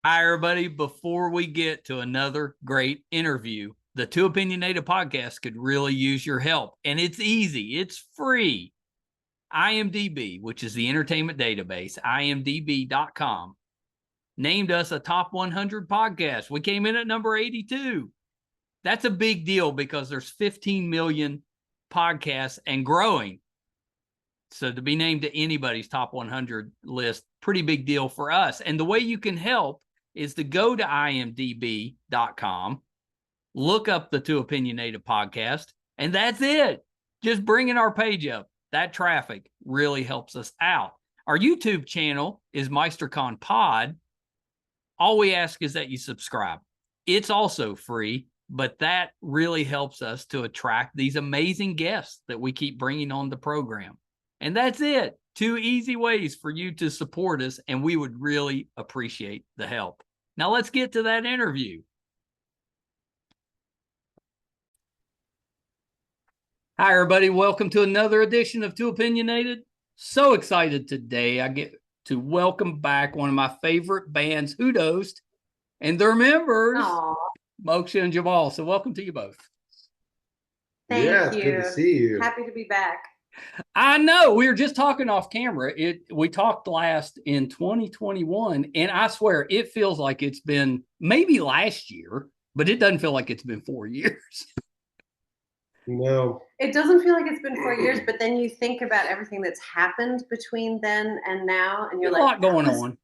Hi, everybody. Before we get to another great interview, the Two Opinionated podcast could really use your help. And it's easy, it's free. IMDb, which is the entertainment database, imdb.com, named us a top 100 podcast. We came in at number 82. That's a big deal because there's 15 million podcasts and growing. So to be named to anybody's top 100 list, pretty big deal for us. And the way you can help is to go to imdb.com, look up the Two Opinionated podcast, and that's it. Just bringing our page up. That traffic really helps us out. Our YouTube channel is MeisterCon Pod. All we ask is that you subscribe. It's also free, but that really helps us to attract these amazing guests that we keep bringing on the program. And that's it. 2 easy ways for you to support us, and we would really appreciate the help. Now let's get to that interview. Hi, everybody. Welcome to another edition of Two Opinionated. So excited today. I get to welcome back one of my favorite bands, HuDost, and their members, Moksha and Jamal. So welcome to you both. Thank you. It's good to see you. Happy to be back. I know. We were just talking off camera. We talked last in 2021, and I swear it feels like it's been maybe last year, but it doesn't feel like it's been 4 years. No. It doesn't feel like it's been 4 years, but then you think about everything that's happened between then and now, and you're There's like, a lot going on.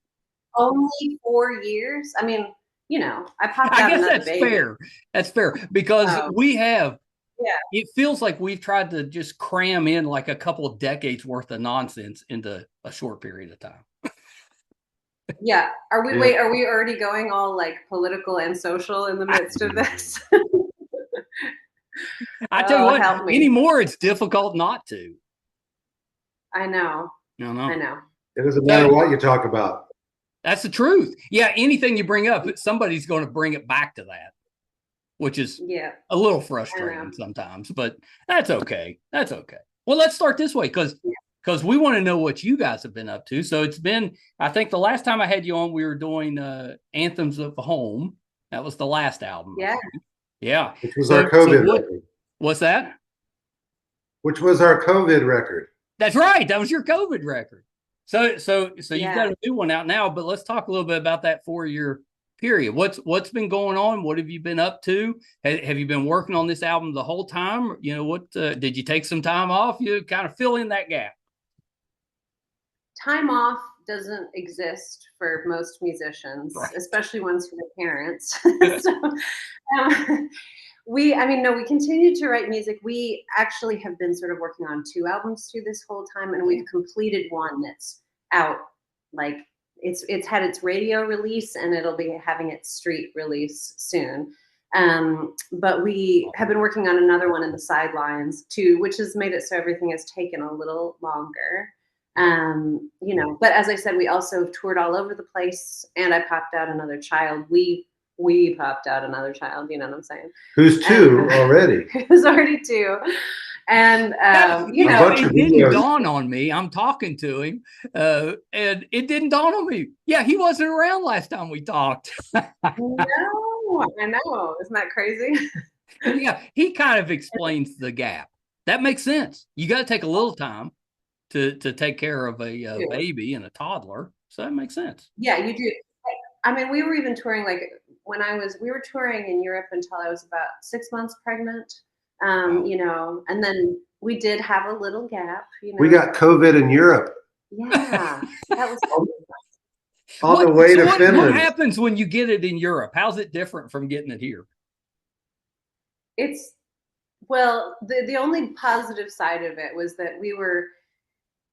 Only 4 years? I mean, I popped out I guess another that's baby. fair. That's fair because we have. Yeah. It feels like we've tried to just cram in like a couple of decades worth of nonsense into a short period of time. Yeah. Are we already going all like political and social in the midst of this? I tell you what, anymore it's difficult not to. I know. I know. It doesn't matter what you talk about. That's the truth. Yeah, anything you bring up, somebody's going to bring it back to that, which is a little frustrating sometimes, but that's okay. That's okay. Well, let's start this way because we want to know what you guys have been up to. So it's been, I think the last time I had you on, we were doing Anthems of Home. That was the last album. Yeah. Yeah. Which was our COVID record. What's that? Which was our COVID record. That's right. That was your COVID record. So you've got a new one out now, but let's talk a little bit about that 4-year period. What's been going on? What have you been up to? Have you been working on this album the whole time? What did you take some time off? You kind of fill in that gap. Time off doesn't exist for most musicians, especially ones from their parents. We continue to write music. We actually have been sort of working on 2 albums through this whole time, and we've completed one that's out. Like it's had its radio release, and it'll be having its street release soon. But we have been working on another one in the sidelines too, which has made it so everything has taken a little longer. But as I said, we also toured all over the place, and I popped out another child. We popped out another child, you know what I'm saying? Who's 2 already? Who's already 2. And, it didn't dawn on me. I'm talking to him, and it didn't dawn on me. Yeah, he wasn't around last time we talked. No, I know. Isn't that crazy? Yeah, he kind of explains the gap. That makes sense. You got to take a little time to take care of a baby and a toddler. So that makes sense. Yeah, you do. I mean, we were even touring we were touring in Europe until I was about 6 months pregnant. And then we did have a little gap. We got COVID in Europe. Yeah, that was on the way to Finland. What happens when you get it in Europe? How's it different from getting it here? It's the only positive side of it was that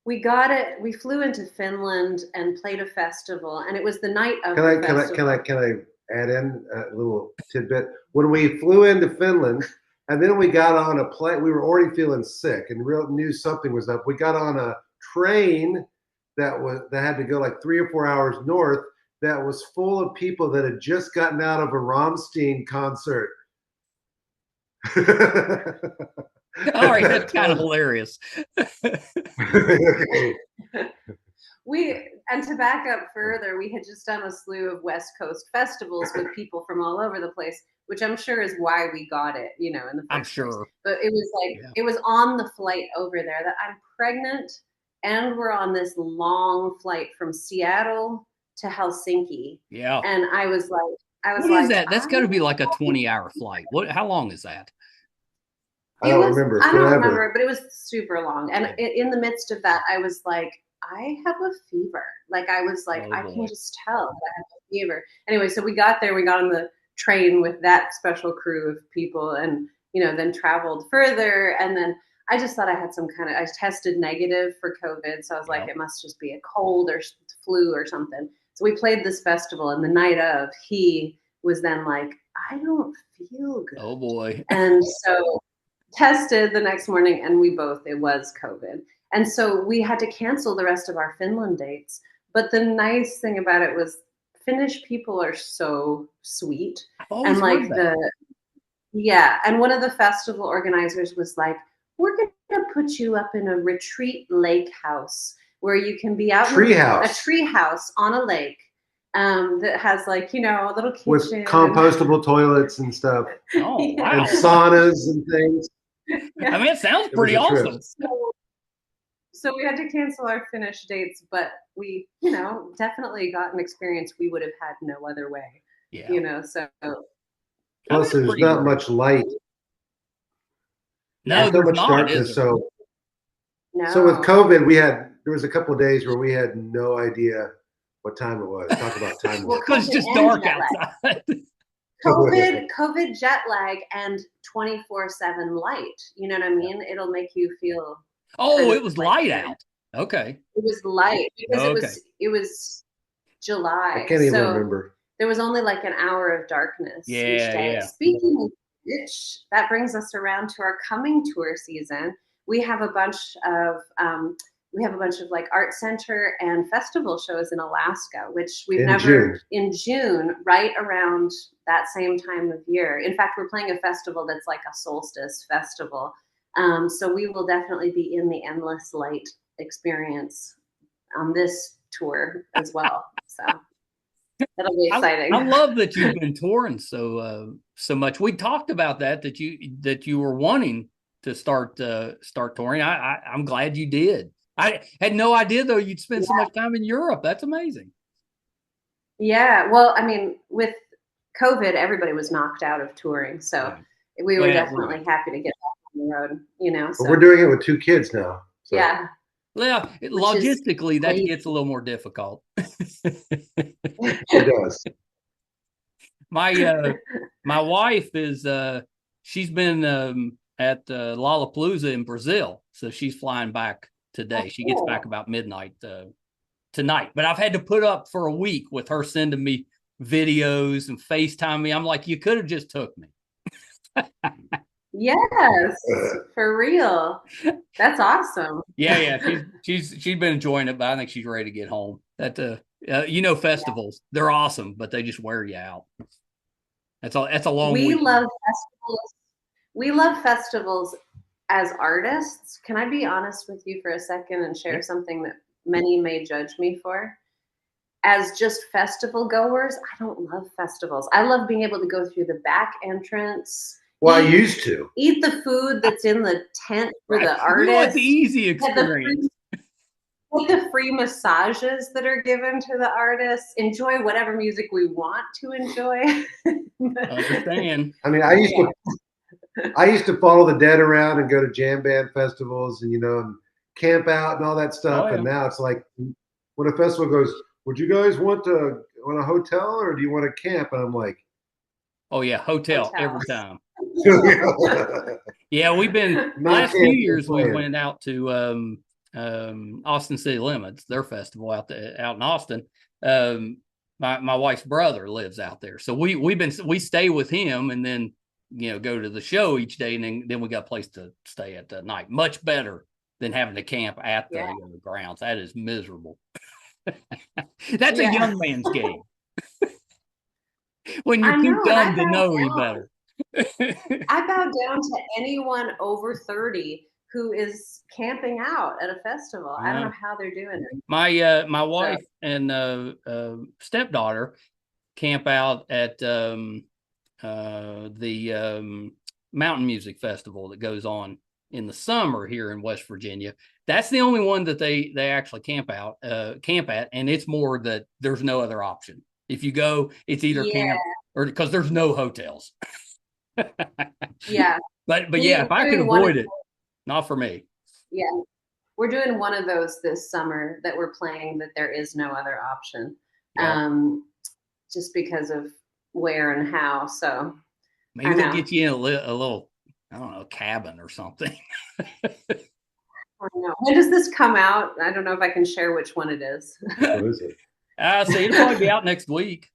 we got it. We flew into Finland and played a festival, and it was the night of the festival. Can I add in a little tidbit? When we flew into Finland, and then we got on a plane, we were already feeling sick and knew something was up. We got on a train that had to go like 3 or 4 hours north. That was full of people that had just gotten out of a Rammstein concert. All right, that's kind of hilarious. And to back up further, we had just done a slew of West Coast festivals with people from all over the place, which I'm sure is why we got it, in the first I'm place. sure. But it was like, it was on the flight over there that I'm pregnant, and we're on this long flight from Seattle to Helsinki. Yeah. And I was like, what is that? That's got to be like a 20-hour flight. How long is that? I don't remember. I don't remember, but it was super long. And in the midst of that, I was like, I have a fever. Like, I was like, I can just tell that I have a fever. Anyway, so we got there. We got on the train with that special crew of people, and then traveled further. And then I just thought I had I tested negative for COVID, so I was like, it must just be a cold or flu or something. So we played this festival, and the night of, he was then like, I don't feel good. Oh boy. And so tested the next morning, and it was COVID. And so we had to cancel the rest of our Finland dates. But the nice thing about it was Finnish people are so sweet. And like and one of the festival organizers was like, we're going to put you up in a retreat lake house where you can be out a tree house on a lake that has like, a little kitchen. With compostable toilets and stuff. Oh, wow. And saunas and things. I mean, it sounds pretty awesome. So we had to cancel our Finnish dates, but we, definitely got an experience we would have had no other way. Yeah. So. Plus, there's not much light. No, there's not much darkness. So with COVID, there was a couple of days where we had no idea what time it was. Talk about time. Because it's just dark outside. COVID jet lag and 24/7 light. You know what I mean? It'll make you feel. Oh, it was light out. Okay. It was light because it was July. I can't even remember. There was only like an hour of darkness each day. Yeah. Speaking of which, that brings us around to our coming tour season. We have a bunch of like art center and festival shows in Alaska, which we've in June, right around that same time of year. In fact, we're playing a festival that's like a solstice festival. So we will definitely be in the Endless Light experience on this tour as well. So that'll be exciting. I love that you've been touring so much. We talked about that you were wanting to start touring. I'm glad you did. I had no idea though you'd spend so much time in Europe. That's amazing. Yeah, well, I mean, with COVID, everybody was knocked out of touring, so we were definitely happy to get back on the road. So. But we're doing it with 2 kids now. So. Yeah. Well, logistically, that gets a little more difficult. It does. My wife is she's been at Lollapalooza in Brazil, so she's flying back today. She gets back about midnight tonight. But I've had to put up for a week with her sending me videos and FaceTime me. I'm like, you could have just took me. Yes, for real. That's awesome. Yeah. She's been enjoying it, but I think she's ready to get home. That festivals, they're awesome, but they just wear you out. That's a long weekend. We love festivals as artists. Can I be honest with you for a second and share something that many may judge me for? As just festival goers, I don't love festivals. I love being able to go through the back entrance. Well, I used to eat the food that's in the tent for the artist. You want the easy experience. Get the free massages that are given to the artists. Enjoy whatever music we want to enjoy. Understand? I mean, I used to follow the dead around and go to jam band festivals and and camp out and all that stuff. And now it's like when a festival goes, would you guys want a hotel or do you want to camp? And I'm like, oh yeah, hotel every time. Yeah, we've been last few years. We went out to Austin City Limits, their festival out in Austin. My wife's brother lives out there, so we stay with him and then go to the show each day, and then we got a place to stay at night. Much better than having to camp at the grounds. That is miserable. That's a young man's game. When you're too dumb to know any better. I bow down to anyone over 30 who is camping out at a festival. I don't know how they're doing it. My wife and stepdaughter camp out at the Mountain Music Festival that goes on in the summer here in West Virginia. That's the only one that they actually camp at, and it's more that there's no other option. If you go, it's either camp or because there's no hotels. Yeah. But yeah, if I could avoid it, not for me. Yeah. We're doing one of those this summer that we're playing that there is no other option. Yeah. Just because of where and how. So maybe they'll get you in a little, I don't know, cabin or something. I don't know. When does this come out? I don't know if I can share which one it is. What is it? So it'll probably be out next week.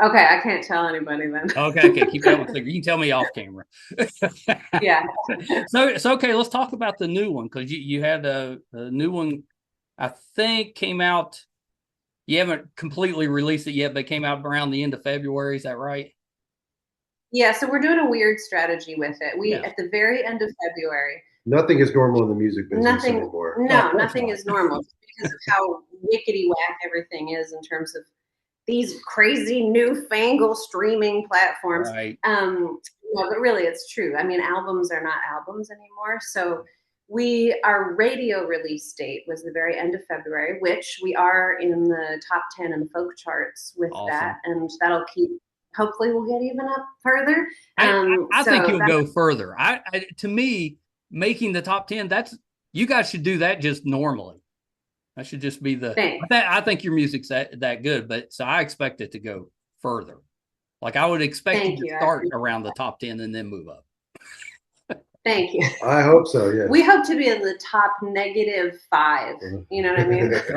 Okay, I can't tell anybody then. Okay, keep that one secret. You can tell me off camera. Yeah. So okay, let's talk about the new one, because you had a new one, I think, came out. You haven't completely released it yet, but it came out around the end of February. Is that right? Yeah, so we're doing a weird strategy with it. At the very end of February. Nothing is normal in the music business anymore. Nothing is normal because of how wickety whack everything is in terms of these crazy newfangled streaming platforms. Right. But really, it's true. I mean, albums are not albums anymore. So our radio release date was the very end of February, which we are in the top 10 in the folk charts with that. And that'll hopefully we'll get even up further. I think you'll go further. To me, making the top 10, you guys should do that just normally. That should just be I think your music's that good, but so I expect it to go further. Like I would expect you to start around the top 10 and then move up. Thank you. I hope so, yeah. We hope to be in the top -5. You know what I mean? That's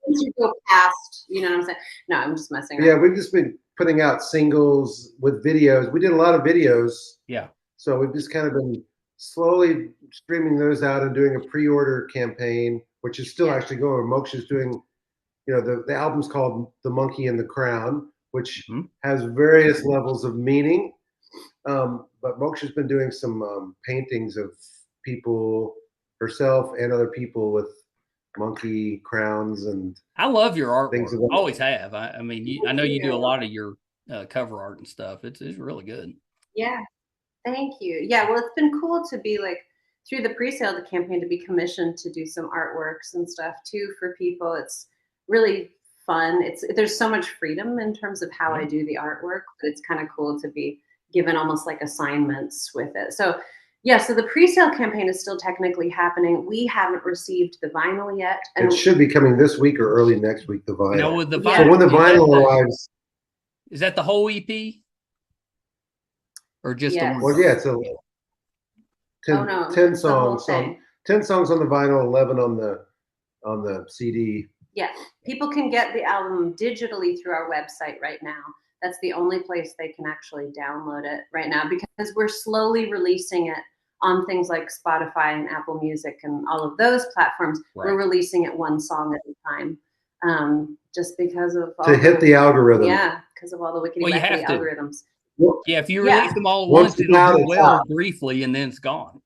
once you go past, you know what I'm saying? No, I'm just messing around. Yeah, we've just been putting out singles with videos. We did a lot of videos. Yeah. So we've just kind of been slowly streaming those out and doing a pre-order campaign, which is still actually going. Moksha's doing, the album's called The Monkey and the Crown, which has various levels of meaning. But Moksha's been doing some paintings of people, herself and other people with monkey crowns, and I love your artwork. Always have. I mean, I know you do a lot of your cover art and stuff. It's really good. Yeah, thank you. Yeah, well, it's been cool to be like through the pre-sale campaign to be commissioned to do some artworks and stuff too for people. It's really fun. There's so much freedom in terms of how I do the artwork, but it's kind of cool to be given almost like assignments with it. So so the pre-sale campaign is still technically happening. We haven't received the vinyl yet. And it should be coming this week or early next week, the vinyl. So when the vinyl arrives. Is that the whole EP? Or just the one? Well, yeah, it's 10 songs. 10 songs on the vinyl, 11 on the CD. Yeah, people can get the album digitally through our website right now. That's the only place they can actually download it right now, because we're slowly releasing it on things like Spotify and Apple Music and all of those platforms. Right. We're releasing it one song at a time, just because of to hit the algorithm. Yeah, because of all the wickedy algorithms. Yeah, if you release them all at once, it'll do well briefly and then it's gone.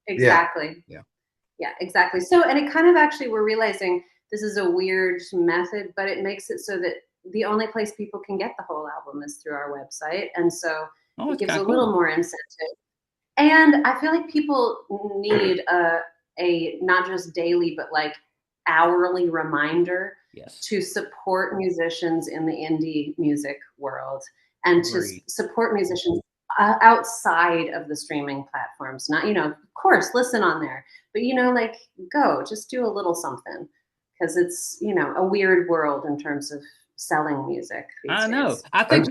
Exactly. Yeah, exactly. So, and it kind of actually, we're realizing this is a weird method, but it makes it so that the only place people can get the whole album is through our website. And so it gives a little more incentive. And I feel like people need a not just daily, but like hourly reminder to support musicians in the indie music world and to support musicians outside of the streaming platforms. Not, of course, listen on there, but just do a little something, because it's, a weird world in terms of selling music. I know. I think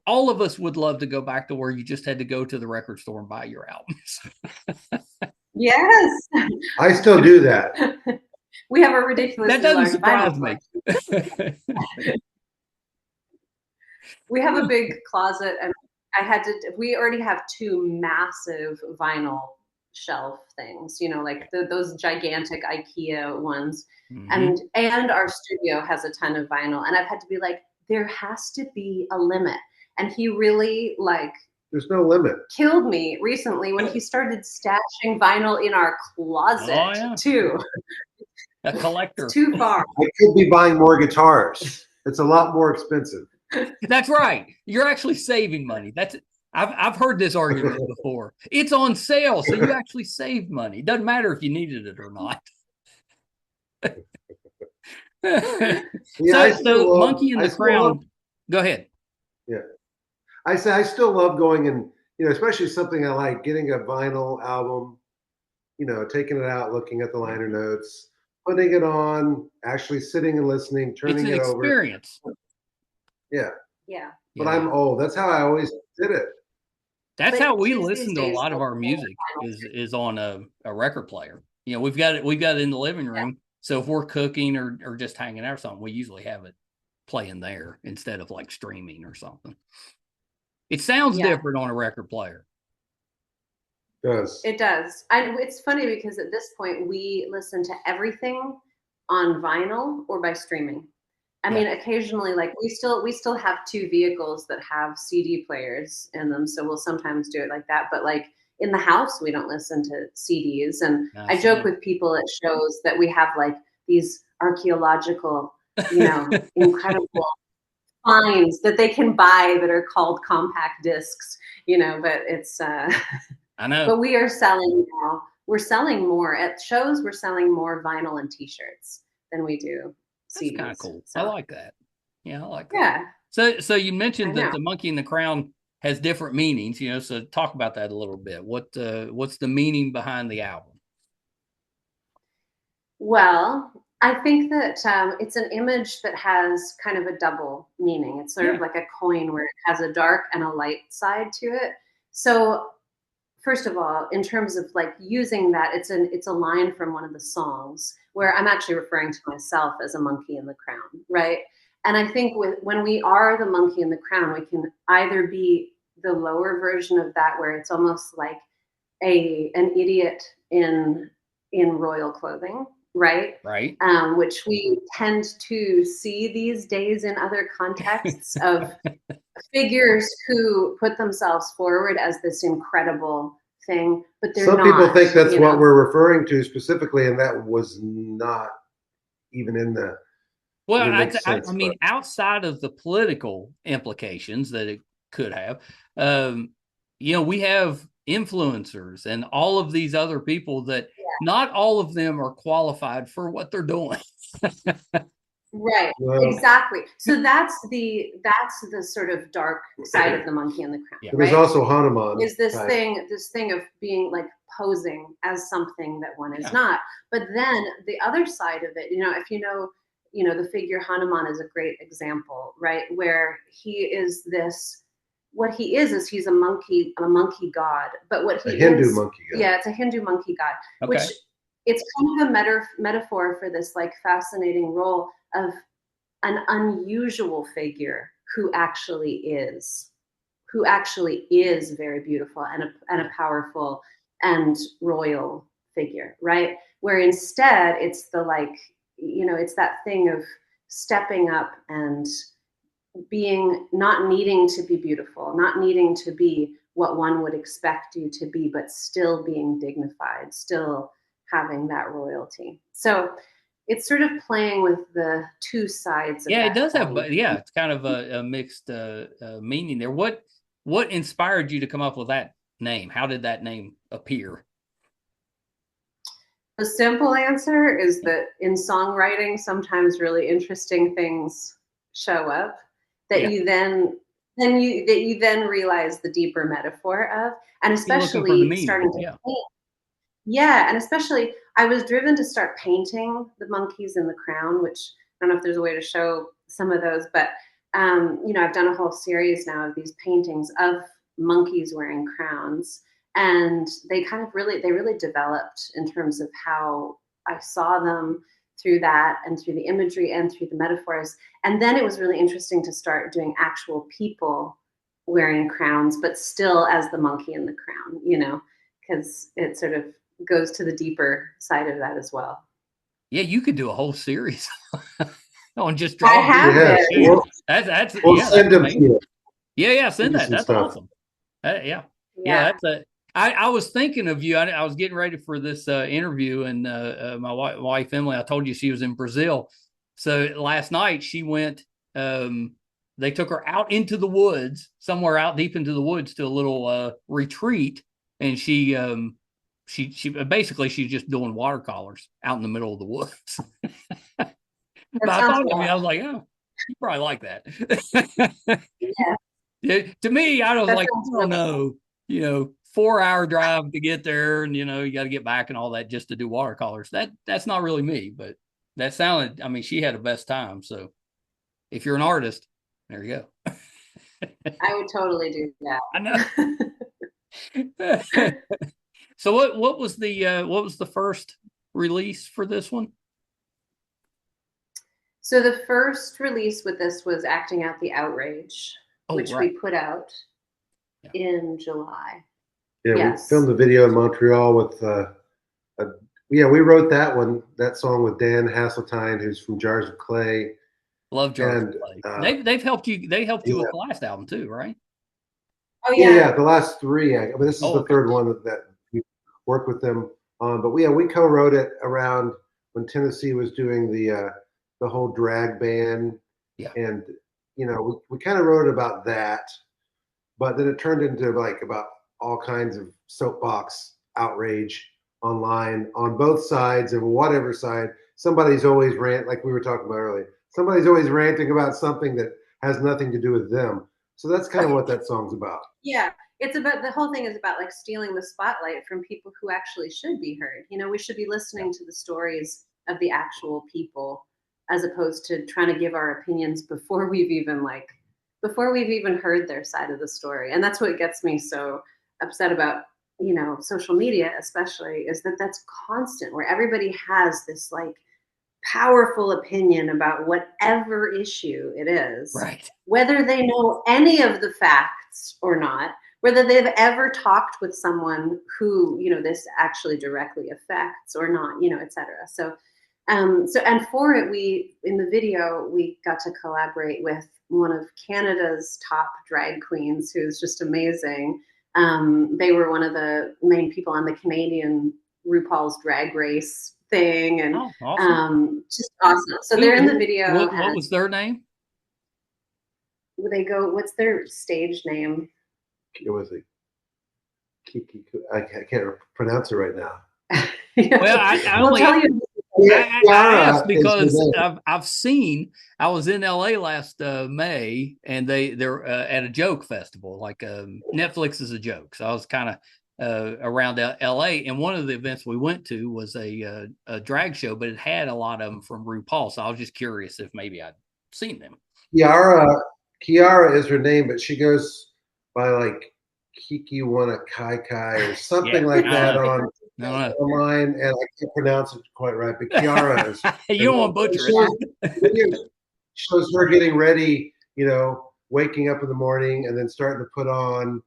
all of us would love to go back to where you just had to go to the record store and buy your albums. Yes. I still do that. We have a ridiculously that doesn't large surprise me. We have a big closet, and we already have 2 massive vinyl shelf things, like those gigantic IKEA ones. And our studio has a ton of vinyl, and I've had to be like, there has to be a limit. And he really There's no limit. Killed me recently when he started stashing vinyl in our closet too. A collector. It's too far. I could be buying more guitars. It's a lot more expensive. That's right. You're actually saving money. I've heard this argument before. It's on sale, so you actually saved money. It doesn't matter if you needed it or not. So Monkey in the Crown. Go ahead. Yeah. I still love going and, especially something I like, getting a vinyl album, taking it out, looking at the liner notes, putting it on, actually sitting and listening, turning it over. It's an experience. Yeah. Yeah. But I'm old. That's how I always did it. That's how we listen to a lot of our music is on a record player. We've got it in the living room. Yeah. So if we're cooking or just hanging out or something, we usually have it playing there instead of like streaming or something. It sounds different on a record player. It does. And it's funny because at this point we listen to everything on vinyl or by streaming. I mean, occasionally, like we still have two vehicles that have CD players in them, so we'll sometimes do it like that. But like in the house, we don't listen to CDs. And I joke with people at shows that we have like these archaeological, incredible finds that they can buy that are called compact discs. But it's I know. But we are selling now. We're selling more at shows. We're selling more vinyl and T-shirts than we do. That's kind of cool. So, I like that. Yeah, I like that. Yeah. So you mentioned that the Monkey in the Crown has different meanings, so talk about that a little bit. What's the meaning behind the album? Well, I think that it's an image that has kind of a double meaning. It's sort of like a coin where it has a dark and a light side to it. So first of all, in terms of like using that, it's a line from one of the songs where I'm actually referring to myself as a monkey in the crown, right? And I think when we are the monkey in the crown, we can either be the lower version of that, where it's almost like an idiot in royal clothing, right? Right. Which we tend to see these days in other contexts of figures who put themselves forward as this incredible thing, but they're not. Some people think that's what we're referring to specifically, and that was not even in the. Well, I mean, outside of the political implications that it could have, we have influencers and all of these other people that not all of them are qualified for what they're doing. Right. Exactly. So that's the sort of dark side of the monkey in the crown. Yeah. Right? There's also Hanuman. Is this thing of being like posing as something that one is not. But then the other side of it, if the figure Hanuman is a great example, right? Where he is what he is he's a monkey god. But what he Hindu monkey god. Yeah, it's a Hindu monkey god, which it's kind of a metaphor for this like fascinating role of an unusual figure who actually is very beautiful and a powerful and royal figure, right? Where instead it's it's that thing of stepping up and not needing to be beautiful, not needing to be what one would expect you to be, but still being dignified, still having that royalty. So it's sort of playing with the two sides of that. It does have, it's kind of a mixed meaning there. What inspired you to come up with that name? How did that name appear? The simple answer is that in songwriting, sometimes really interesting things show up that you then realize the deeper metaphor of, and especially starting to paint. Yeah, and especially I was driven to start painting the monkeys in the crown, which I don't know if there's a way to show some of those, but I've done a whole series now of these paintings of monkeys wearing crowns, and they really developed in terms of how I saw them through that and through the imagery and through the metaphors. And then it was really interesting to start doing actual people wearing crowns, but still as the monkey in the crown, because it sort of goes to the deeper side of that as well. Yeah, you could do a whole series on just drawing. I have it. We'll send them to you. Yeah, send that. That's awesome. Yeah. That's I was thinking of you. I was getting ready for this interview, and my wife Emily, I told you she was in Brazil. So last night she went. They took her out into the woods, somewhere out deep into the woods, to a little retreat, and she basically she's just doing watercolors out in the middle of the woods. But I thought of me, I was like, oh, you probably like that. Yeah. To me, I was like, I don't know, 4-hour drive to get there, and you got to get back and all that just to do watercolors. That's not really me, but that sounded. I mean, she had the best time. So, if you're an artist, there you go. I would totally do that. I know. So, what was the first release for this one? So the first release with this was Acting Out the Outrage, which we put out in July. Yeah, we filmed the video in Montreal with, we wrote that song with Dan Hasseltine, who's from Jars of Clay. Love Jars of Clay. They've helped you. They helped you with the last album too, right? Oh yeah. Yeah, the last three. I mean, this is the third one that we worked with them on. But we co-wrote it around when Tennessee was doing the whole drag ban. Yeah. And we kind of wrote about that, but then it turned into about all kinds of soapbox outrage online on both sides, and whatever side. Somebody's always like we were talking about earlier. Somebody's always ranting about something that has nothing to do with them. So that's kind of what that song's about. Yeah, it's about, the whole thing is about like stealing the spotlight from people who actually should be heard. We should be listening to the stories of the actual people, as opposed to trying to give our opinions before we've even heard their side of the story. And that's what gets me so upset about, social media, especially, is that's constant, where everybody has this like powerful opinion about whatever issue it is, right? Whether they know any of the facts or not, whether they've ever talked with someone who, this actually directly affects or not, etc. So, and for it, in the video, we got to collaborate with one of Canada's top drag queens, who's just amazing. They were one of the main people on the Canadian RuPaul's Drag Race thing, and awesome. Just awesome. So they're in the video. What was their name? What's their stage name? It was Kiki. I can't pronounce it right now. Well, I asked because I've seen. I was in LA last May, and they're at a joke festival. Like Netflix is a joke, so I was kind of around LA, and one of the events we went to was a drag show, but it had a lot of them from RuPaul. So I was just curious if maybe I'd seen them. Kiara is her name, but she goes by like Kiki Wanna Kai Kai or something like that online, and I can't pronounce it quite right, but Kiara is. You don't want to butcher it. Shows her getting ready, waking up in the morning and then starting to put on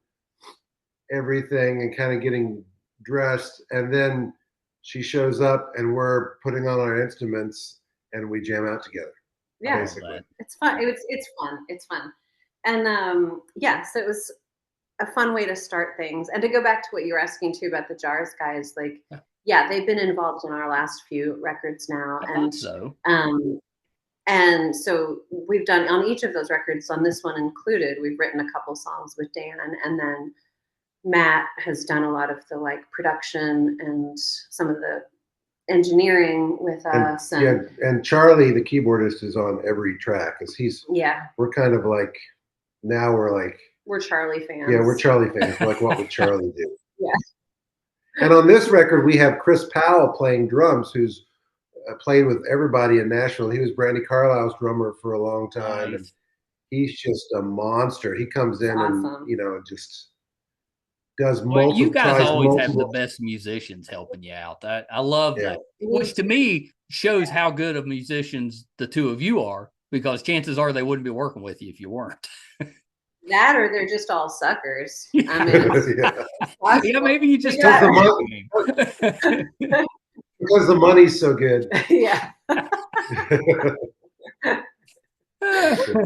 everything and kind of getting dressed, and then she shows up and we're putting on our instruments and we jam out together. Yeah, basically. It's fun. It's fun. And so it was a fun way to start things. And to go back to what you were asking too about the Jars guys, like, they've been involved in our last few records now. And so we've done on each of those records, on this one included, we've written a couple songs with Dan, and then Matt has done a lot of the like production and some of the engineering with us. And Charlie, the keyboardist, is on every track, because we're kind of like, now we're Charlie fans. Yeah, we're Charlie fans. Like, what would Charlie do? Yeah. And on this record, we have Chris Powell playing drums, who's played with everybody in Nashville. He was Brandy Carlisle's drummer for a long time, and he's just a monster. He comes in and just does multiple. You guys always have the best musicians helping you out. I love that, which to me shows how good of musicians the two of you are, because chances are they wouldn't be working with you if you weren't. That, or they're just all suckers. I mean, maybe you just took the money. Because the money's so good. Yeah.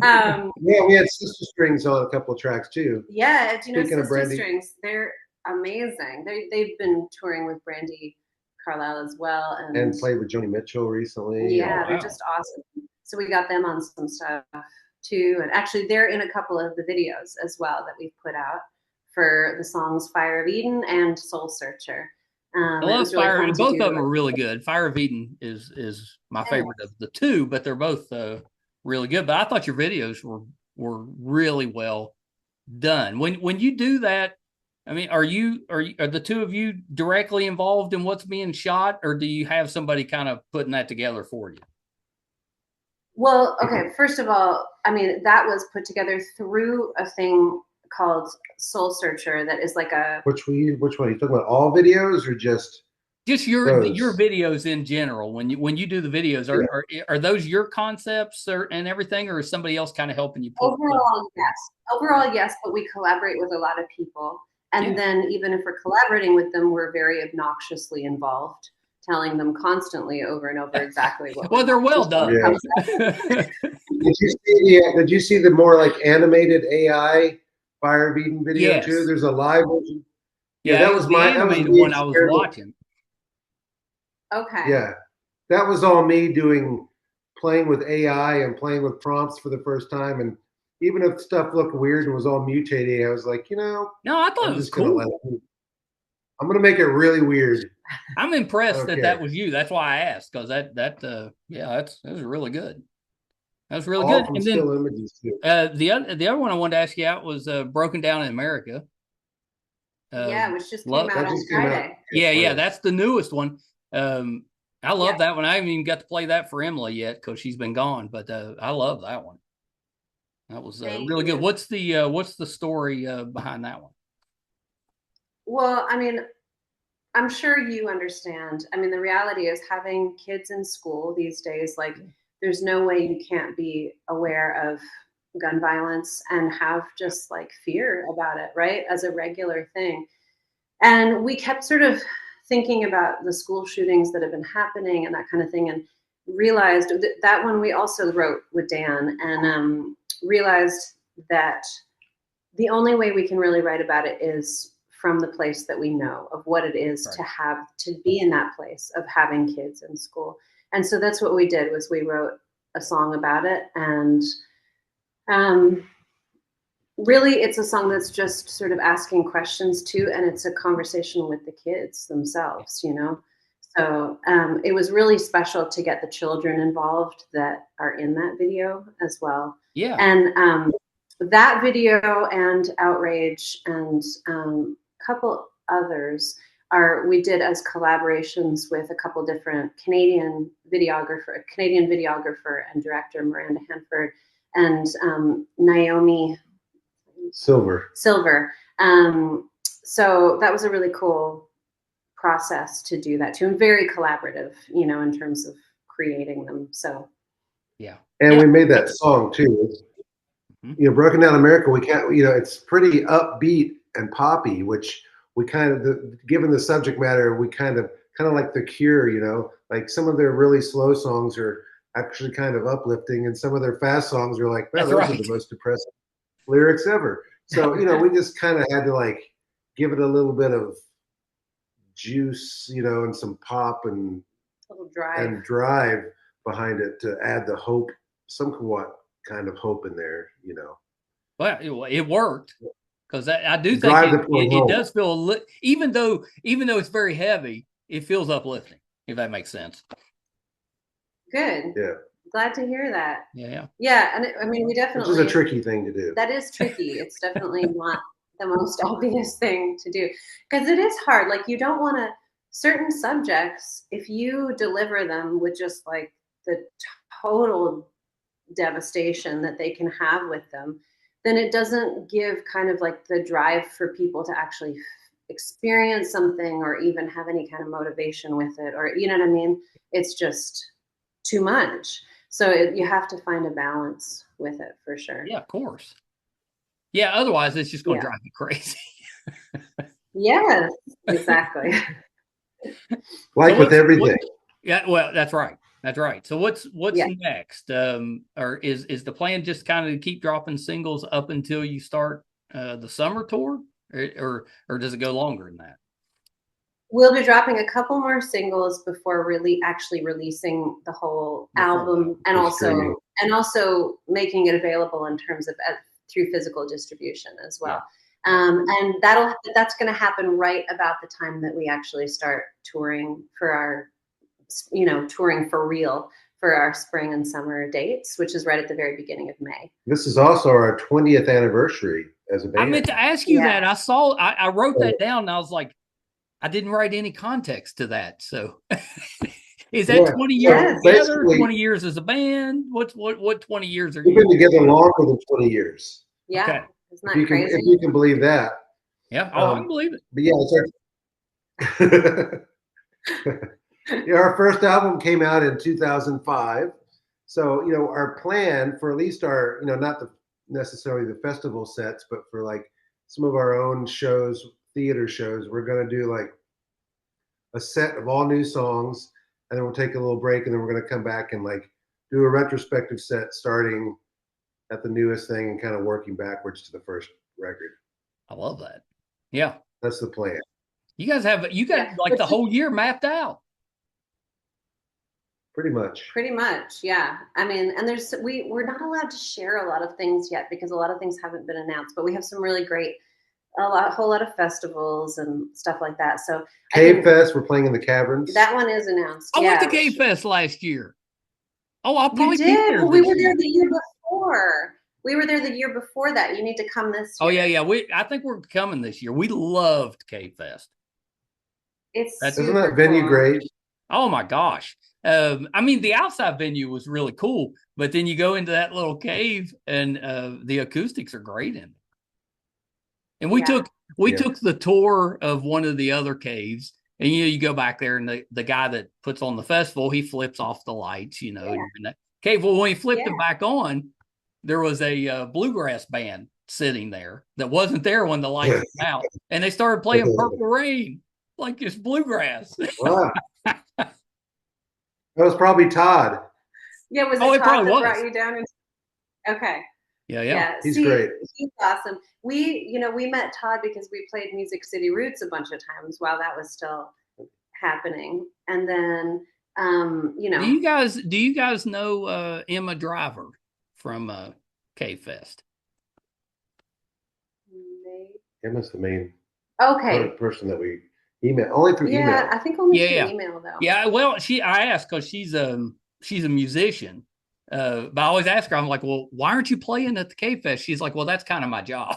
Yeah, we had Sister Strings on a couple of tracks too. Yeah, do you know Speaking of Sister Brandy. Strings? They're amazing. They've been touring with Brandy Carlisle as well, And played with Joni Mitchell recently. Yeah, Oh, they're wow. just awesome. So we got them on some stuff too, and actually they're in a couple of the videos as well that we've put out for the songs "Fire of Eden" and "Soul Searcher." I love Fire. Both of them are really good. Fire of Eden is my favorite of the two, but they're both really good. But I thought your videos were really well done. When you do that, I mean, are the two of you directly involved in what's being shot, or do you have somebody kind of putting that together for you? Well, okay. First of all, I mean, that was put together through a thing called Soul Searcher that is like a. Which one? Are you talking about? All videos or just your those? videos in general? When you do the videos, are those your concepts and everything, or is somebody else kind of helping you? Overall, yes, but we collaborate with a lot of people, and then even if we're collaborating with them, we're very obnoxiously involved, telling them constantly over and over exactly what. Well, they're well done. Yeah. Did you see the more like animated AI Fire of Eden video too? There's a live version. Yeah, that was the animated one I was watching. Okay. Yeah, that was all me playing with AI and playing with prompts for the first time, and even if stuff looked weird and was all mutating, I was like, no, I thought it was cool. I'm gonna make it really weird. I'm impressed that was you. That's why I asked, because that was really good. That was really good. And still images too. The other one I wanted to ask you out was Broken Down in America. Which just came out on Friday. Yeah, that's the newest one. I love that one. I haven't even got to play that for Emily yet because she's been gone, but I love that one. That was really good. What's the story behind that one? Well, I mean, I'm sure you understand. I mean, the reality is having kids in school these days, like there's no way you can't be aware of gun violence and have just like fear about it, right? As a regular thing. And we kept sort of thinking about the school shootings that have been happening and that kind of thing, and realized that one we also wrote with Dan, and realized that the only way we can really write about it is from the place that we know of what it is to be in that place of having kids in school. And so that's what we did, was we wrote a song about it. And really it's a song that's just sort of asking questions too, and it's a conversation with the kids themselves, So it was really special to get the children involved that are in that video as well. Yeah. And that video and Outrage and a couple others we did as collaborations with a couple different Canadian videographer and director, Miranda Hanford, and Naomi Silver. So that was a really cool process to do that too, and very collaborative, in terms of creating them. So and we made that song too. Broken Down America, we can't, it's pretty upbeat and poppy, which we kind of, given the subject matter, we kind of like The Cure, like some of their really slow songs are actually kind of uplifting, and some of their fast songs are like, those are the most depressing lyrics ever. So, we just kind of had to like give it a little bit of juice, and some pop and drive behind it to add the hope, somewhat kind of hope in there, Well, it worked, because I do think it does feel, even though it's very heavy, it feels uplifting, if that makes sense. Good. Yeah. Glad to hear that. Yeah. Yeah, and I mean, we definitely. Which is a tricky thing to do. That is tricky. It's definitely not the most obvious thing to do, because it is hard. Like, you don't want to, certain subjects, if you deliver them with just like the total devastation that they can have with them, then it doesn't give kind of like the drive for people to actually experience something or even have any kind of motivation with it, or, you know what I mean? It's just too much. So you have to find a balance with it, for sure. Yeah, of course. Yeah, otherwise it's just going to drive you crazy. Yes, exactly. With everything. Yeah, well, that's right. That's right. So what's Yeah. next? Or is the plan just kind of to keep dropping singles up until you start the summer tour, or does it go longer than that? We'll be dropping a couple more singles before really actually releasing the whole album, and also making it available in terms of through physical distribution as well. Yeah. And that's going to happen right about the time that we actually start touring for our, touring for real for our spring and summer dates, which is right at the very beginning of May. This is also our 20th anniversary as a band. I meant to ask you that. I wrote that down, and I was like, I didn't write any context to that. So is that 20 years together, 20 years as a band? What 20 years are you? We've been together longer than 20 years. Yeah. Okay. Isn't that crazy? If you can believe that. Yeah. I can believe it. But yeah, our first album came out in 2005. So, our plan for at least our, not necessarily the festival sets, but for like some of our own shows, theater shows, we're going to do like a set of all new songs, and then we'll take a little break, and then we're going to come back and like do a retrospective set starting at the newest thing and kind of working backwards to the first record. I love that. Yeah. That's the plan. You got like the whole year mapped out. Pretty much. Yeah. I mean, and we're not allowed to share a lot of things yet because a lot of things haven't been announced, but we have some really great, whole lot of festivals and stuff like that. So Cave Fest, we're playing in the Caverns. That one is announced. I went to Cave Fest last year. Oh, I'll probably be there. Well, we were there the year before. We were there the year before that. You need to come this year. Oh yeah. I think we're coming this year. We loved Cave Fest. Isn't that venue great? Oh my gosh. I mean, the outside venue was really cool, but then you go into that little cave, and the acoustics are great in it. And we took the tour of one of the other caves, and you go back there, and the guy that puts on the festival, he flips off the lights, in that cave. Well, when he flipped it back on, there was a bluegrass band sitting there that wasn't there when the lights went out, and they started playing Purple Rain like it's bluegrass. Wow. That was probably Todd. Yeah, was it Todd that brought you down? Okay. Yeah. He's great. He's awesome. We met Todd because we played Music City Roots a bunch of times while that was still happening. And then, Do you guys know Emma Driver from Cave Fest? Emma's the main person that we email, only through email. Yeah, I think only through email though. Yeah, well, I asked because she's a musician. But I always ask her, I'm like, well, why aren't you playing at the Cave Fest? She's like, well, that's kind of my job.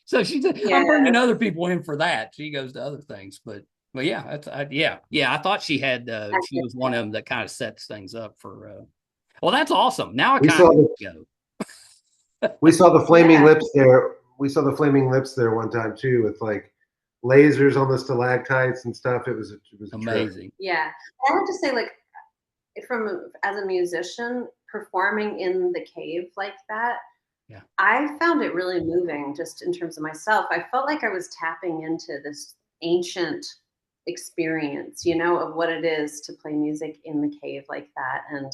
So she said, I'm bringing other people in for that. She goes to other things, but yeah, I thought she had, she was one of them that kind of sets things up for, well, that's awesome. Now I kind of go. We saw the Flaming Lips there. We saw the Flaming Lips there one time too, with like lasers on the stalactites and stuff. It was amazing. Yeah. I have to say, like, as a musician performing in the cave like that, I found it really moving just in terms of myself. I felt like I was tapping into this ancient experience, of what it is to play music in the cave like that. And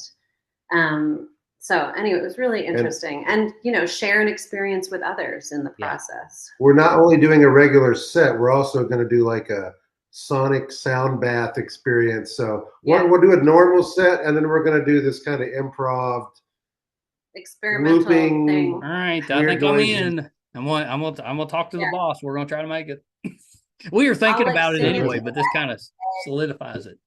so anyway, it was really interesting and share an experience with others in the process. We're not only doing a regular set, we're also going to do like a sonic sound bath experience. So we'll do a normal set, and then we're going to do this kind of improv experimental looping thing. All right, I think I'm in. I'm gonna talk to the boss. We're gonna try to make it. We were thinking about it anyway, but this kind of solidifies it.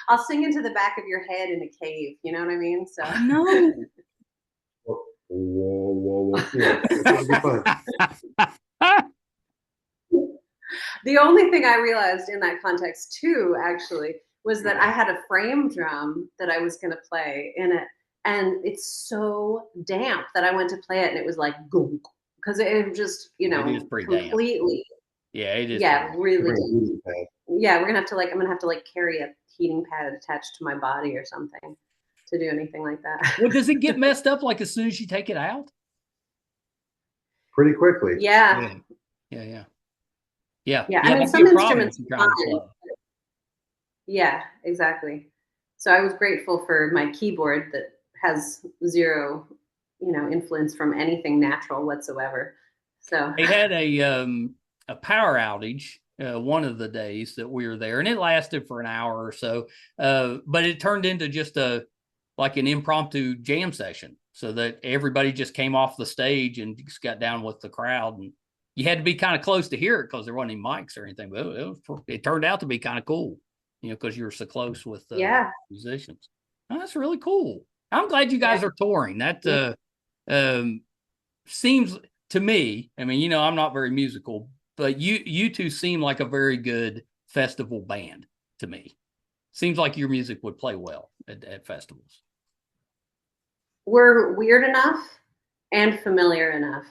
I'll sing into the back of your head in a cave. You know what I mean? So no. Whoa. Yeah, it'll be fun. The only thing I realized in that context too, actually, was that I had a frame drum that I was going to play in it, and it's so damp that I went to play it, and it was like gunk, because it just completely. Damp. Yeah, it is. Yeah, really. Yeah, I'm gonna have to carry a heating pad attached to my body or something to do anything like that. Well, does it get messed up like as soon as you take it out? Pretty quickly. Yeah. Yeah. I mean, some instruments are fine. Yeah, exactly. So I was grateful for my keyboard that has zero, influence from anything natural whatsoever. So They had a power outage one of the days that we were there, and it lasted for an hour or so. But it turned into just like an impromptu jam session, so that everybody just came off the stage and just got down with the crowd. And you had to be kind of close to hear it because there wasn't any mics or anything. But it turned out to be kind of cool, because you were so close with the musicians. Oh, that's really cool. I'm glad you guys are touring. That seems to me, I mean, I'm not very musical, but you two seem like a very good festival band to me. Seems like your music would play well at festivals. We're weird enough and familiar enough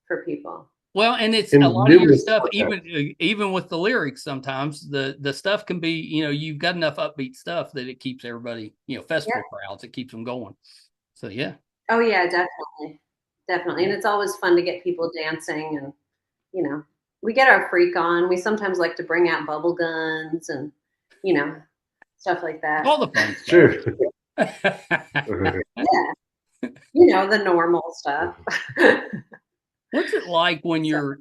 for people. Well, and it's a lot of your stuff, even with the lyrics, sometimes the stuff can be, you've got enough upbeat stuff that it keeps everybody, festival crowds, it keeps them going. So, yeah. Oh, yeah, definitely. Definitely. And it's always fun to get people dancing, and, we get our freak on. We sometimes like to bring out bubble guns and, stuff like that. All the fun stuff. Sure. Yeah. The normal stuff. What's it like when you're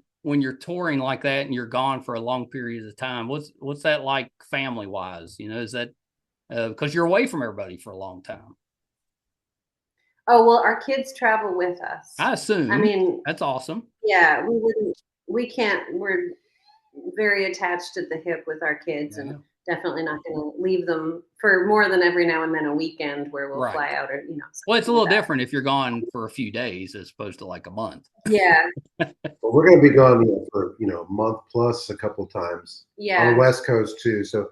touring like that and you're gone for a long period of time? What's that like family wise? Is that because you're away from everybody for a long time? Oh, well, our kids travel with us. I assume. I mean, that's awesome. Yeah, we're very attached at the hip with our kids, and definitely not going to leave them for more than every now and then a weekend where we'll fly out, or well, it's a little different if you're gone for a few days as opposed to like a month. Yeah. Well, we're going to be gone for a month plus a couple times. Yeah. On the West Coast too, so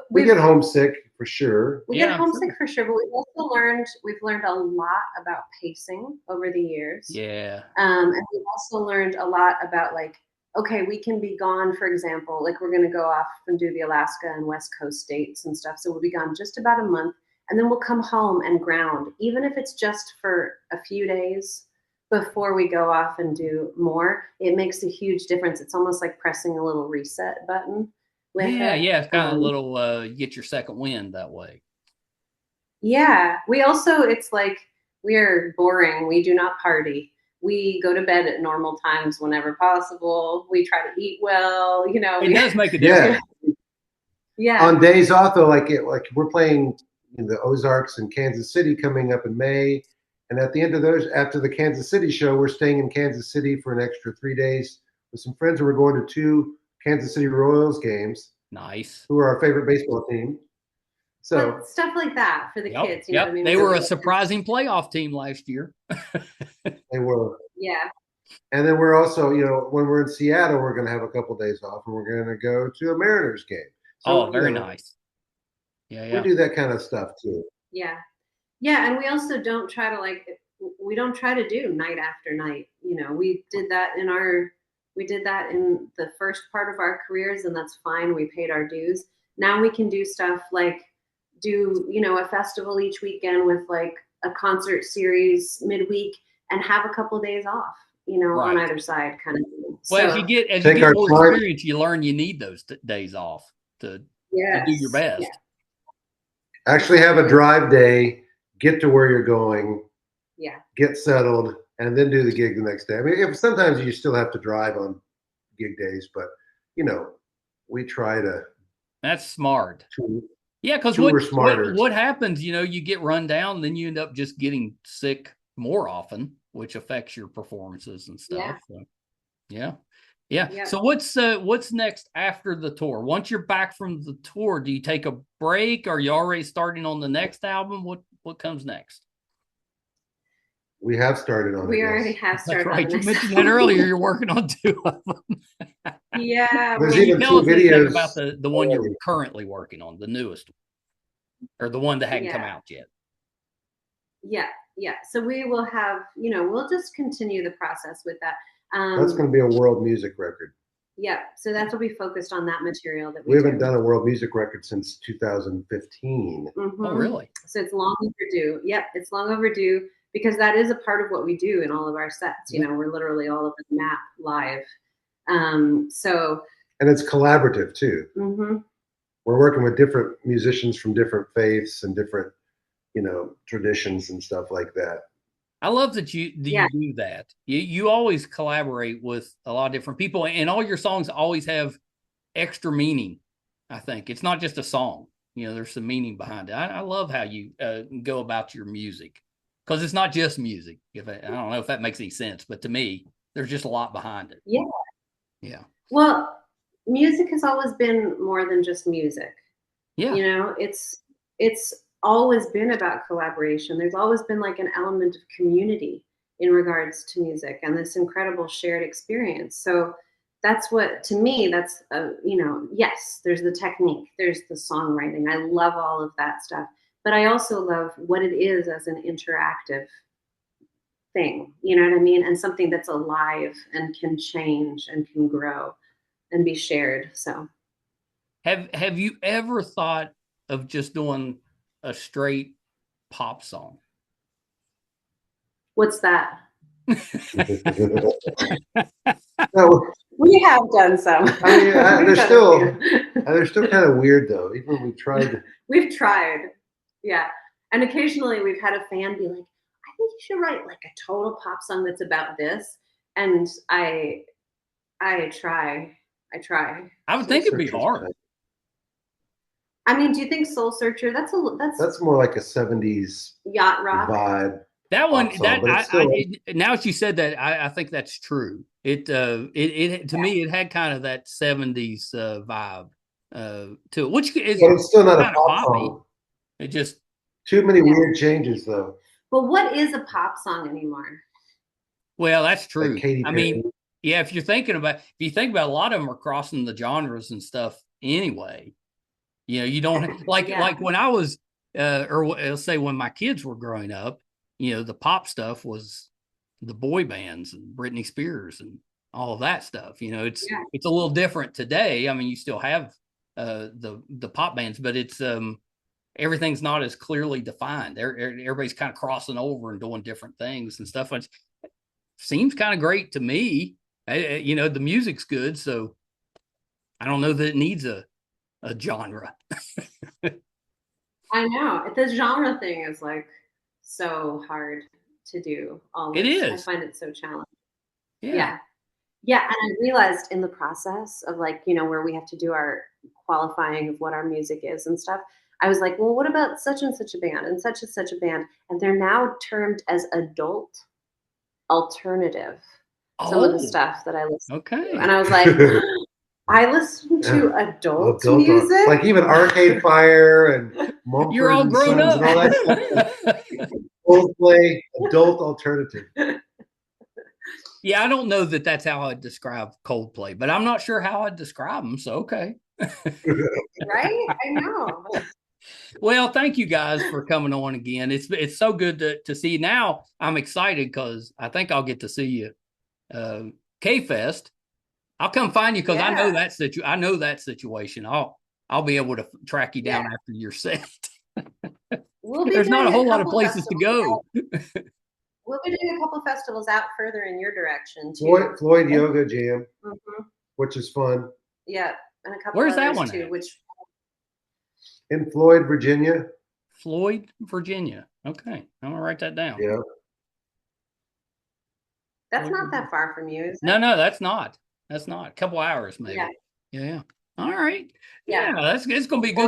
we get homesick for sure. We get homesick for sure, but we've learned a lot about pacing over the years. Yeah. And we've also learned a lot about, like, okay, we can be gone, for example, like we're going to go off and do the Alaska and West Coast states and stuff. So we'll be gone just about a month, and then we'll come home and ground, even if it's just for a few days before we go off and do more. It makes a huge difference. It's almost like pressing a little reset button. It's kind of a little get your second wind that way. Yeah. It's like, we're boring. We do not party. We go to bed at normal times whenever possible. We try to eat well, It does make a difference. Yeah. On days off though, like we're playing in the Ozarks and Kansas City coming up in May. And at the end of those, after the Kansas City show, we're staying in Kansas City for an extra 3 days with some friends who are going to 2 Kansas City Royals games. Nice. Who are our favorite baseball team. So stuff like that for the kids. You know what I mean? They were a surprising playoff team last year. They were. Yeah. And then we're also, when we're in Seattle, we're going to have a couple days off, and we're going to go to a Mariners game. So, very nice. Yeah. We do that kind of stuff too. Yeah. Yeah. And we also don't try to do night after night. We did that in the first part of our careers, and that's fine. We paid our dues. Now we can do stuff like do a festival each weekend with like a concert series midweek and have a couple of days off, on either side kind of thing. Well, as you get more experience, you learn you need those days off to do your best. Yeah. Actually have a drive day, get to where you're going, get settled, and then do the gig the next day. I mean, sometimes you still have to drive on gig days, but we try to. That's smart. Yeah, because what happens, you get run down, then you end up just getting sick more often, which affects your performances and stuff. Yeah. So, So what's next after the tour? Once you're back from the tour, do you take a break? Are you already starting on the next album? What comes next? We have started on. We already have started. That's right. You mentioned that earlier. You're working on 2 of them. Yeah. There's even 2 videos about the one you're currently working on, the newest one, or the one that hadn't come out yet. Yeah. So we will have, we'll just continue the process with that. That's going to be a world music record. Yeah. So that's what we focused on, that material that we haven't done a world music record since 2015. Mm-hmm. Oh, really? So it's long overdue. Yep. It's long overdue, because that is a part of what we do in all of our sets. We're literally all over the map live. And it's collaborative too. Mm-hmm. we're working with different musicians from different faiths and different, traditions and stuff like that. I love that you do that. You always collaborate with a lot of different people, and all your songs always have extra meaning. I think it's not just a song. There's some meaning behind it. I love how you go about your music, because it's not just music. I don't know if that makes any sense, but to me, there's just a lot behind it. Yeah. Yeah. Well, music has always been more than just music. Yeah. It's always been about collaboration. There's always been like an element of community in regards to music and this incredible shared experience. So that's what, to me, that's, yes, there's the technique, there's the songwriting. I love all of that stuff, but I also love what it is as an interactive thing, you know what I mean? And something that's alive and can change and can grow and be shared. So have you ever thought of just doing a straight pop song? What's that? No, we have done some. I mean, they're still kind of weird though. Even when we tried. We've tried, yeah. And occasionally we've had a fan be like, "I think you should write like a total pop song that's about this." And I try. I would think it'd be hard. I mean, do you think Soul Searcher? That's more like a 70s yacht rock vibe. That one, now that you said that, I think that's true. It to me, it had kind of that 70s vibe to it, which is, but it's still not a pop song. It just too many weird changes, though. But what is a pop song anymore? Well, that's true. Like I mean, yeah, if you think about a lot of them are crossing the genres and stuff anyway. You don't like when I was, or let's say when my kids were growing up, the pop stuff was the boy bands and Britney Spears and all of that stuff. It's a little different today. I mean, you still have the pop bands, but it's everything's not as clearly defined. Everybody's kind of crossing over and doing different things and stuff. It seems kind of great to me. The music's good, so I don't know that it needs a genre. I know the genre thing is like so hard to do. It is. I find it so challenging. Yeah. And I realized in the process of where we have to do our qualifying of what our music is and stuff, I was like, well, what about such and such a band and such a band? And they're now termed as adult alternative. Some of the stuff that I listen to. And I was like, I listen to adult music, like even Arcade Fire and Mumford you're all grown up and all that stuff. Coldplay, adult alternative. Yeah, I don't know that that's how I'd describe Coldplay, but I'm not sure how I'd describe them. So okay, right? I know. Well, thank you guys for coming on again. It's so good to see you. Now I'm excited because I think I'll get to see you K-Fest. I'll come find you because I know that situation. I'll be able to track you down after your set. There's not a whole lot of places to go. We'll be doing a couple of festivals out further in your direction too. Floyd Yoga Jam, which is fun. Yeah, and a couple. Where's that one too? at? Which in Floyd, Virginia. Floyd, Virginia. Okay, I'm gonna write that down. Yeah. That's not that far from you, is it? No, that's not. That's not. A couple hours, maybe. Yeah. All right. Yeah, it's going to be good.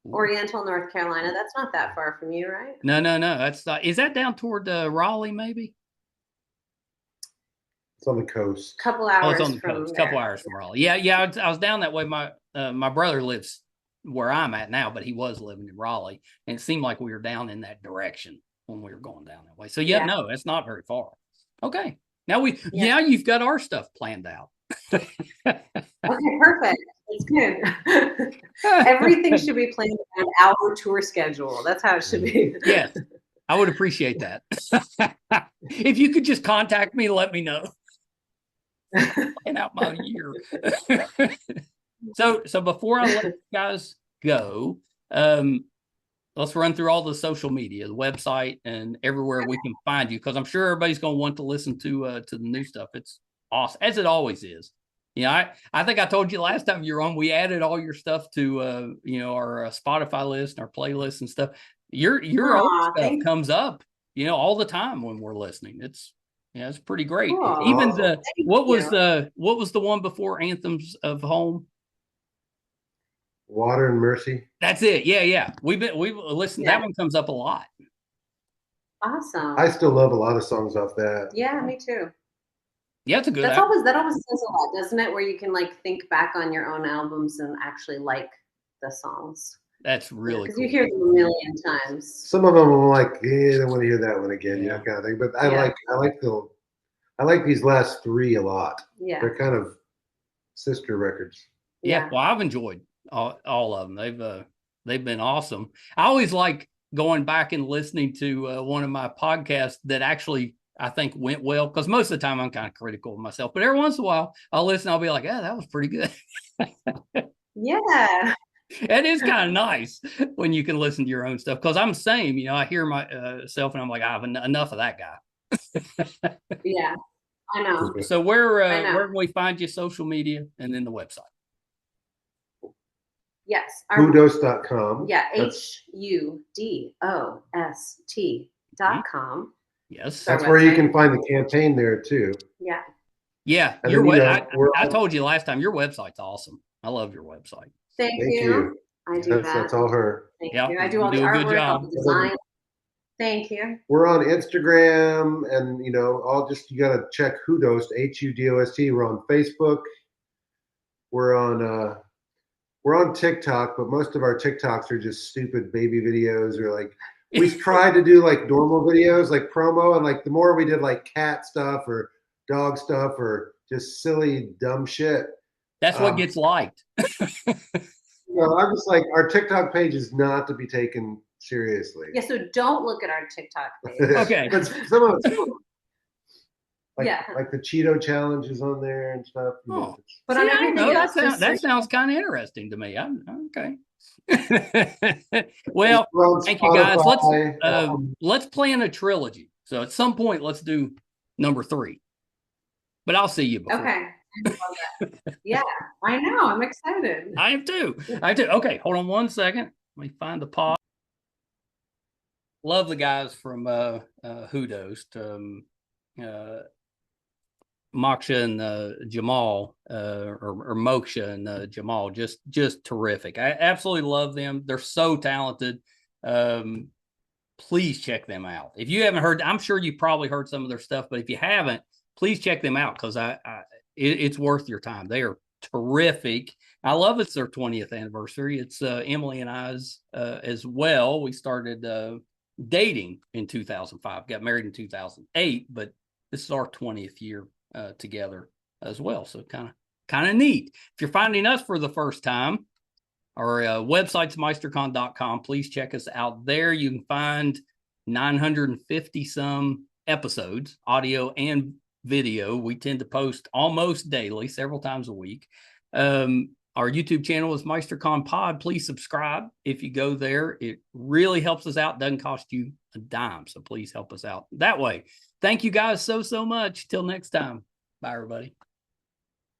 Oriental, North Carolina. That's not that far from you, right? No. That's not. Is that down toward Raleigh, maybe? It's on the coast. Couple hours. It's on the coast. Couple hours from Raleigh. Yeah. I was down that way. My brother lives where I'm at now, but he was living in Raleigh, and it seemed like we were down in that direction when we were going down that way. So no, it's not very far. Okay. Now you've got our stuff planned out. Okay, perfect. It's good. Everything should be planned around our tour schedule. That's how it should be. Yes, I would appreciate that. If you could just contact me, let me know. Plan out my year. So before I let you guys go, let's run through all the social media, the website, and everywhere we can find you, because I'm sure everybody's going to want to listen to the new stuff. It's awesome, as it always is. I think I told you last time you were on, we added all your stuff to, our Spotify list, and our playlist and stuff. Your old stuff comes up, all the time when we're listening. It's pretty great. Cool. Even Awesome. what was the one before Anthems of Home? Water and Mercy. That's it. Yeah. We've listened. Yeah. That one comes up a lot. Awesome. I still love a lot of songs off that. Yeah, me too. Yeah, it's a good. That always says a lot, doesn't it? Where you can like think back on your own albums and actually like the songs. That's really because cool. you hear them a million times. Some of them I'm like, I don't want to hear that one again, Yeah. kind of thing. But I like these last three a lot. Yeah. They're kind of sister records. Yeah. Well, I've enjoyed all of them. They've been awesome. I always like going back and listening to one of my podcasts that actually I think went well, because most of the time I'm kind of critical of myself, but every once in a while I'll listen. I'll be like, "Yeah, that was pretty good." Yeah. It is kind of nice when you can listen to your own stuff, because I'm the same. I hear myself and I'm like, I have enough of that guy. Yeah, I know. So where can we find you? Social media and then the website. Yes. HuDost.com. Yeah, HuDost.com. Yes. That's where you can find the campaign there too. Yeah. Yeah. I told you last time, your website's awesome. I love your website. Thank you. I do that. That's all her. Thank you. I do all the artwork, all the design. Thank you. We're on Instagram, and you gotta check HuDost, HuDost. We're on Facebook. We're on TikTok, but most of our TikToks are just stupid baby videos, or like we tried to do like normal videos, like promo, and like the more we did like cat stuff or dog stuff or just silly dumb shit. That's what gets liked. I'm just like, our TikTok page is not to be taken seriously. Yeah, so don't look at our TikTok page. Okay. But some of it's like the Cheeto challenge is on there and stuff. Oh. But on everything else, that sounds kind of interesting to me. Okay. Well, thank you guys. Let's plan a trilogy. So at some point, let's do number 3. But I'll see you before. Okay. Yeah, I know. I'm excited. I am too. Okay, hold on one second. Let me find the pod. Love the guys from HuDost. Moksha and Jamal, or Moksha and Jamal, just terrific. I absolutely love them. They're so talented. Please check them out. If you haven't heard, I'm sure you probably heard some of their stuff, but if you haven't, please check them out, because it's worth your time. They are terrific. I love it's their 20th anniversary. It's Emily and I's as well. We started dating in 2005, got married in 2008, but this is our 20th year together as well. So kind of neat. If you're finding us for the first time, our website's meistercon.com. Please check us out there. You can find 950 some episodes, audio and video. We tend to post almost daily, several times a week. Our YouTube channel is MeisterCon Pod. Please subscribe if you go there. It really helps us out. Doesn't cost you a dime. So please help us out that way. Thank you guys so much. Till next time. Bye, everybody.